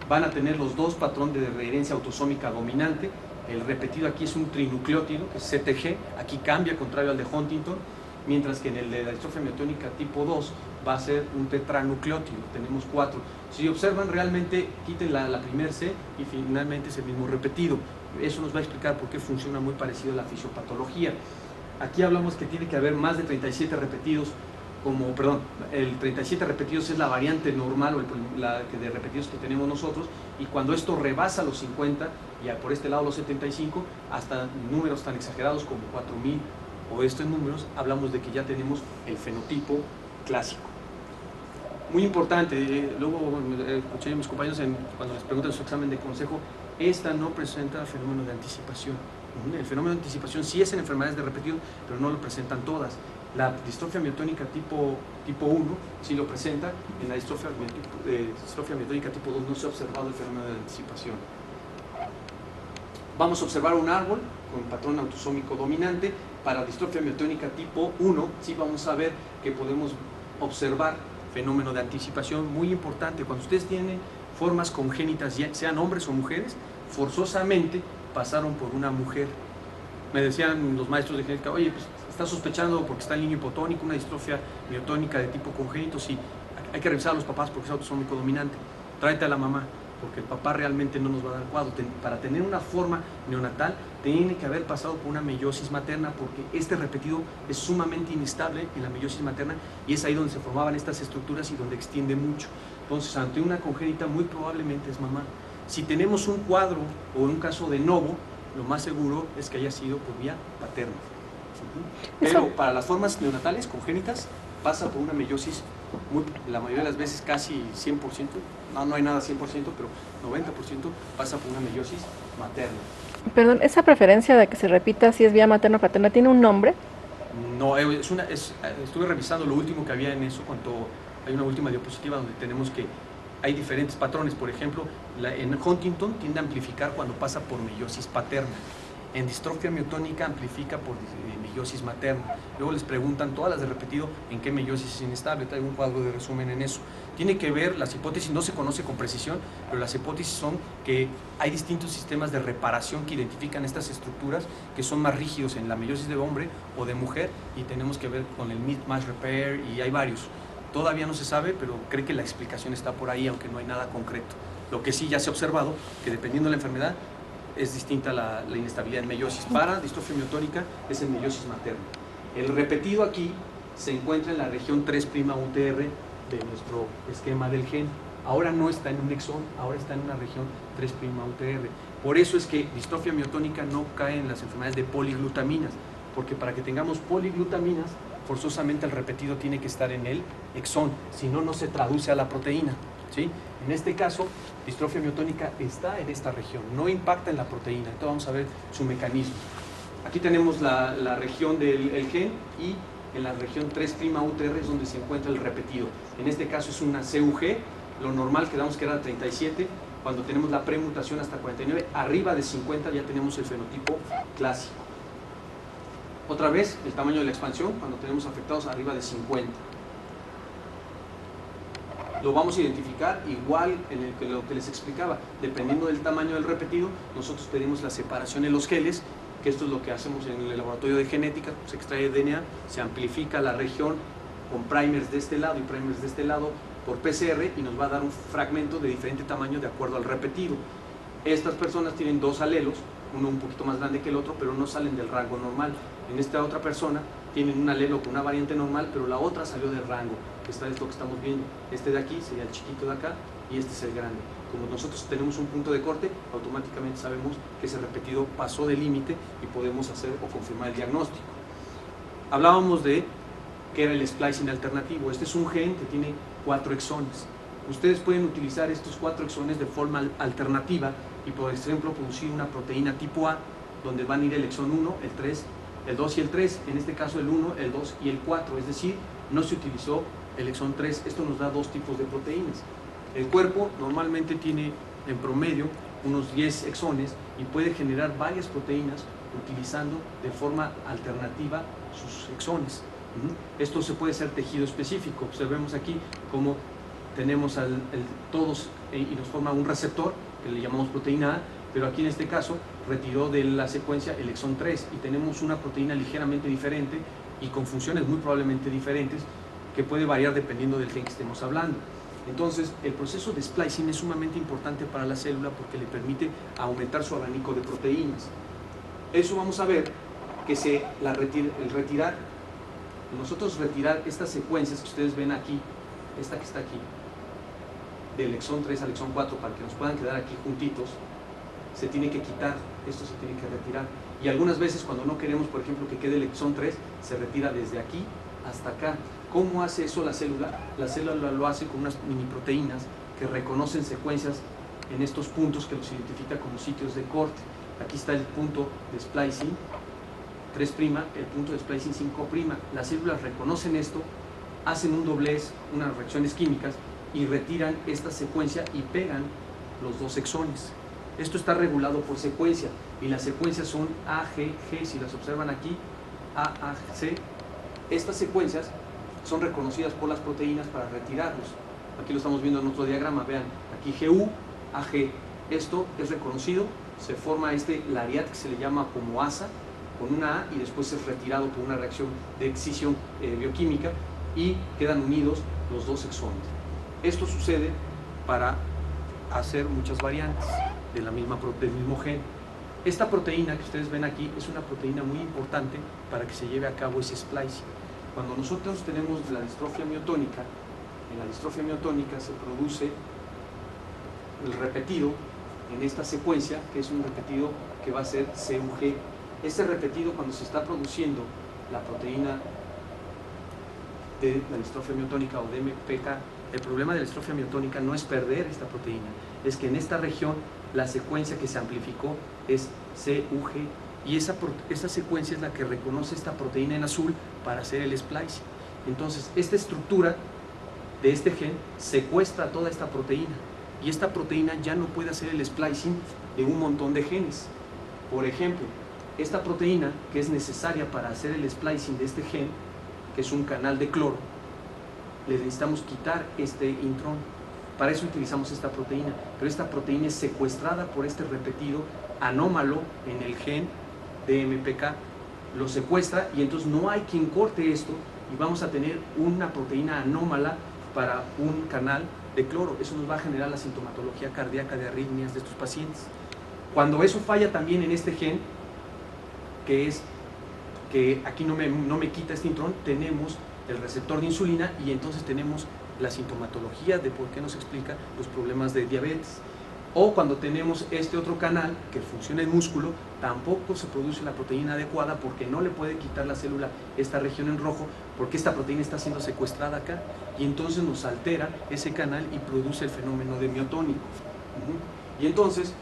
Van a tener los dos patrones de herencia autosómica dominante. El repetido aquí es un trinucleótido, que es CTG, aquí cambia, contrario al de Huntington, mientras que en el de la distrofia miotónica tipo 2 va a ser un tetranucleótido, tenemos 4. Si observan, realmente quiten la primera C y finalmente es el mismo repetido. Eso nos va a explicar por qué funciona muy parecido a la fisiopatología. Aquí hablamos que tiene que haber más de 37 repetidos, el 37 repetidos es la variante normal o la de repetidos que tenemos nosotros, y cuando esto rebasa los 50, y por este lado los 75, hasta números tan exagerados como 4000 o estos números, hablamos de que ya tenemos el fenotipo clásico. Muy importante, luego escuché a mis compañeros cuando les preguntan su examen de consejo, esta no presenta fenómeno de anticipación. El fenómeno de anticipación sí es en enfermedades de repetido, pero no lo presentan todas. La distrofia miotónica tipo 1 sí lo presenta, en la distrofia miotónica tipo 2 no se ha observado el fenómeno de anticipación. Vamos a observar un árbol con patrón autosómico dominante. Para distrofia miotónica tipo 1 sí vamos a ver que podemos observar fenómeno de anticipación muy importante. Cuando ustedes tienen formas congénitas, sean hombres o mujeres, forzosamente pasaron por una mujer. Me decían los maestros de genética, oye, pues está sospechando porque está en línea hipotónica, una distrofia miotónica de tipo congénito. Sí, hay que revisar a los papás porque es autosómico dominante. Tráete a la mamá, porque el papá realmente no nos va a dar cuadro. Para tener una forma neonatal, tiene que haber pasado por una meiosis materna, porque este repetido es sumamente inestable en la meiosis materna, y es ahí donde se formaban estas estructuras y donde extiende mucho. Entonces, ante una congénita, muy probablemente es mamá. Si tenemos un cuadro o un caso de novo, lo más seguro es que haya sido por vía paterna. Pero para las formas neonatales congénitas pasa por una meiosis, la mayoría de las veces casi 100%, no hay nada 100%, pero 90% pasa por una meiosis materna. Perdón, ¿esa preferencia de que se repita si es vía materna o paterna tiene un nombre? No, estuve revisando lo último que había en eso, cuando hay una última diapositiva donde tenemos que hay diferentes patrones. Por ejemplo, en Huntington tiende a amplificar cuando pasa por meiosis paterna. En distrofia miotónica amplifica por meiosis materna. Luego les preguntan todas las de repetido en qué meiosis es inestable. Traigo un cuadro de resumen en eso. Tiene que ver, las hipótesis no se conoce con precisión, pero las hipótesis son que hay distintos sistemas de reparación que identifican estas estructuras que son más rígidos en la meiosis de hombre o de mujer, y tenemos que ver con el mismatch repair, y hay varios. Todavía no se sabe, pero cree que la explicación está por ahí, aunque no hay nada concreto. Lo que sí ya se ha observado, que dependiendo de la enfermedad, es distinta la inestabilidad en meiosis. Para distrofia miotónica es en meiosis materna. El repetido aquí se encuentra en la región 3' UTR de nuestro esquema del gen. Ahora no está en un exón, ahora está en una región 3' UTR. Por eso es que distrofia miotónica no cae en las enfermedades de poliglutaminas, porque para que tengamos poliglutaminas, forzosamente el repetido tiene que estar en el exón, si no, no se traduce a la proteína, ¿sí? En este caso, distrofia miotónica está en esta región, no impacta en la proteína. Entonces vamos a ver su mecanismo. Aquí tenemos la región del gen, y en la región 3' UTR es donde se encuentra el repetido. En este caso es una CUG, lo normal quedamos que era 37, cuando tenemos la premutación hasta 49, arriba de 50 ya tenemos el fenotipo clásico. Otra vez, el tamaño de la expansión, cuando tenemos afectados arriba de 50. Lo vamos a identificar igual en lo que les explicaba. Dependiendo del tamaño del repetido, nosotros pedimos la separación en los geles, que esto es lo que hacemos en el laboratorio de genética. Se extrae DNA, se amplifica la región con primers de este lado y primers de este lado por PCR, y nos va a dar un fragmento de diferente tamaño de acuerdo al repetido. Estas personas tienen dos alelos, uno un poquito más grande que el otro, pero no salen del rango normal. En esta otra persona tienen un alelo con una variante normal, pero la otra salió del rango. Esta es lo que estamos viendo. Este de aquí sería el chiquito de acá, y este es el grande. Como nosotros tenemos un punto de corte, automáticamente sabemos que ese repetido pasó del límite y podemos hacer o confirmar el diagnóstico. Hablábamos de que era el splicing alternativo. Este es un gen que tiene 4 exones. Ustedes pueden utilizar estos 4 exones de forma alternativa y, por ejemplo, producir una proteína tipo A, donde van a ir el exón 1, el 3, el 2 y el 3, en este caso el 1, el 2 y el 4, es decir, no se utilizó el exón 3. Esto nos da dos tipos de proteínas. El cuerpo normalmente tiene en promedio unos 10 exones y puede generar varias proteínas utilizando de forma alternativa sus exones. Esto se puede hacer tejido específico. Observemos aquí cómo tenemos todos y nos forma un receptor que le llamamos proteína A, pero aquí en este caso retiró de la secuencia el exón 3 y tenemos una proteína ligeramente diferente y con funciones muy probablemente diferentes que puede variar dependiendo del gen que estemos hablando. Entonces, el proceso de splicing es sumamente importante para la célula porque le permite aumentar su abanico de proteínas. Eso vamos a ver que nosotros retirar estas secuencias que ustedes ven aquí, esta que está aquí, del exón 3 al exón 4 para que nos puedan quedar aquí juntitos, se tiene que quitar, esto se tiene que retirar. Y algunas veces cuando no queremos, por ejemplo, que quede el exón 3, se retira desde aquí hasta acá. ¿Cómo hace eso la célula? La célula lo hace con unas mini proteínas que reconocen secuencias en estos puntos que los identifica como sitios de corte. Aquí está el punto de splicing 3', el punto de splicing 5'. Las células reconocen esto, hacen un doblez, unas reacciones químicas y retiran esta secuencia y pegan los dos exones. Esto está regulado por secuencia y las secuencias son A, G, G, si las observan aquí, A, C. Estas secuencias son reconocidas por las proteínas para retirarlos. Aquí lo estamos viendo en otro diagrama, vean, aquí GU, AG. Esto es reconocido, se forma este lariat que se le llama como asa, con una A y después es retirado por una reacción de excisión bioquímica y quedan unidos los dos exones. Esto sucede para hacer muchas variantes del mismo gen. Esta proteína que ustedes ven aquí es una proteína muy importante para que se lleve a cabo ese splicing. Cuando nosotros tenemos la distrofia miotónica, en la distrofia miotónica se produce el repetido en esta secuencia, que es un repetido que va a ser CUG. Este repetido, cuando se está produciendo la proteína de la distrofia miotónica o de MPK, el problema de la distrofia miotónica no es perder esta proteína, es que en esta región la secuencia que se amplificó es CUG y esa secuencia es la que reconoce esta proteína en azul para hacer el splicing. Entonces, esta estructura de este gen secuestra toda esta proteína y esta proteína ya no puede hacer el splicing de un montón de genes. Por ejemplo, esta proteína que es necesaria para hacer el splicing de este gen, que es un canal de cloro, le necesitamos quitar este intrón. Para eso utilizamos esta proteína, pero esta proteína es secuestrada por este repetido anómalo en el gen de MPK, lo secuestra y entonces no hay quien corte esto y vamos a tener una proteína anómala para un canal de cloro. Eso nos va a generar la sintomatología cardíaca de arritmias de estos pacientes. Cuando eso falla también en este gen, que aquí no me quita este intrón, tenemos el receptor de insulina y entonces tenemos la sintomatología de por qué nos explica los problemas de diabetes. O cuando tenemos este otro canal que funciona en músculo, tampoco se produce la proteína adecuada porque no le puede quitar la célula esta región en rojo porque esta proteína está siendo secuestrada acá y entonces nos altera ese canal y produce el fenómeno de miotónico. Y entonces,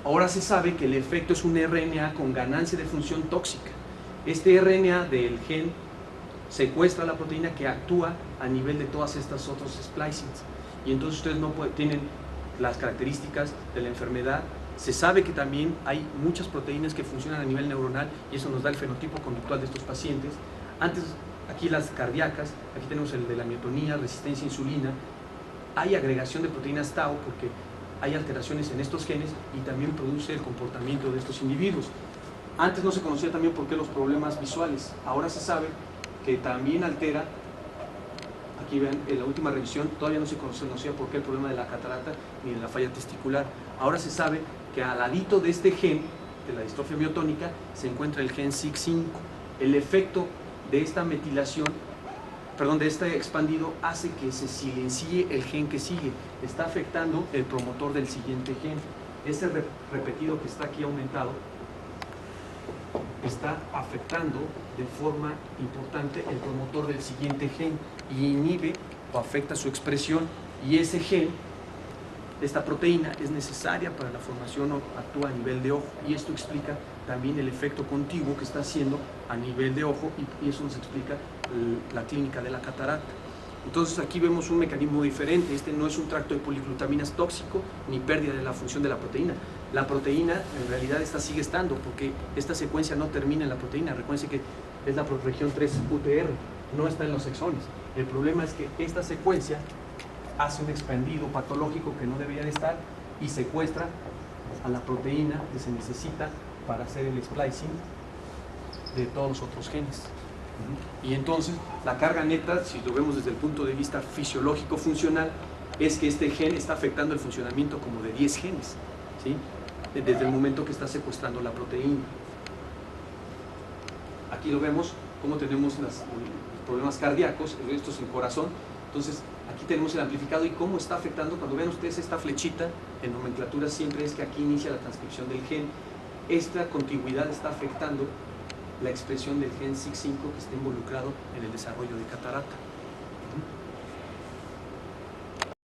ahora se sabe que el efecto es un RNA con ganancia de función tóxica. Este RNA del gen secuestra la proteína que actúa a nivel de todas estas otros splicings y entonces ustedes no tienen las características de la enfermedad. Se sabe que también hay muchas proteínas que funcionan a nivel neuronal y eso nos da el fenotipo conductual de estos pacientes. Antes, aquí las cardíacas, aquí tenemos el de la miotonía, resistencia a insulina. Hay agregación de proteínas tau porque hay alteraciones en estos genes y también produce el comportamiento de estos individuos. Antes no se conocía también por qué los problemas visuales. Ahora se sabe que también altera. Aquí ven, en la última revisión todavía no se conocía por qué el problema de la catarata ni de la falla testicular. Ahora se sabe que al ladito de este gen, de la distrofia miotónica, se encuentra el gen SIG5. El efecto de esta metilación, de este expandido, hace que se silencie el gen que sigue. Está afectando el promotor del siguiente gen. Este repetido que está aquí aumentado está afectando de forma importante el promotor del siguiente gen y inhibe o afecta su expresión y ese gen, esta proteína, es necesaria para la formación o actúa a nivel de ojo y esto explica también el efecto contiguo que está haciendo a nivel de ojo y eso nos explica la clínica de la catarata. Entonces aquí vemos un mecanismo diferente. Este no es un tracto de poliglutaminas tóxico ni pérdida de la función de la proteína. La proteína en realidad sigue estando porque esta secuencia no termina en la proteína. Recuerden que es la región 3 UTR, no está en los exones. El problema es que esta secuencia hace un expandido patológico que no debería de estar y secuestra a la proteína que se necesita para hacer el splicing de todos los otros genes. Y entonces la carga neta, si lo vemos desde el punto de vista fisiológico funcional, es que este gen está afectando el funcionamiento como de 10 genes, ¿sí? Desde el momento que está secuestrando la proteína. Aquí lo vemos, cómo tenemos los problemas cardíacos, esto es el corazón. Entonces aquí tenemos el amplificado y cómo está afectando. Cuando ven ustedes esta flechita en nomenclatura, siempre es que aquí inicia la transcripción del gen. Esta contigüidad está afectando la expresión del gen SIC5 que está involucrado en el desarrollo de catarata.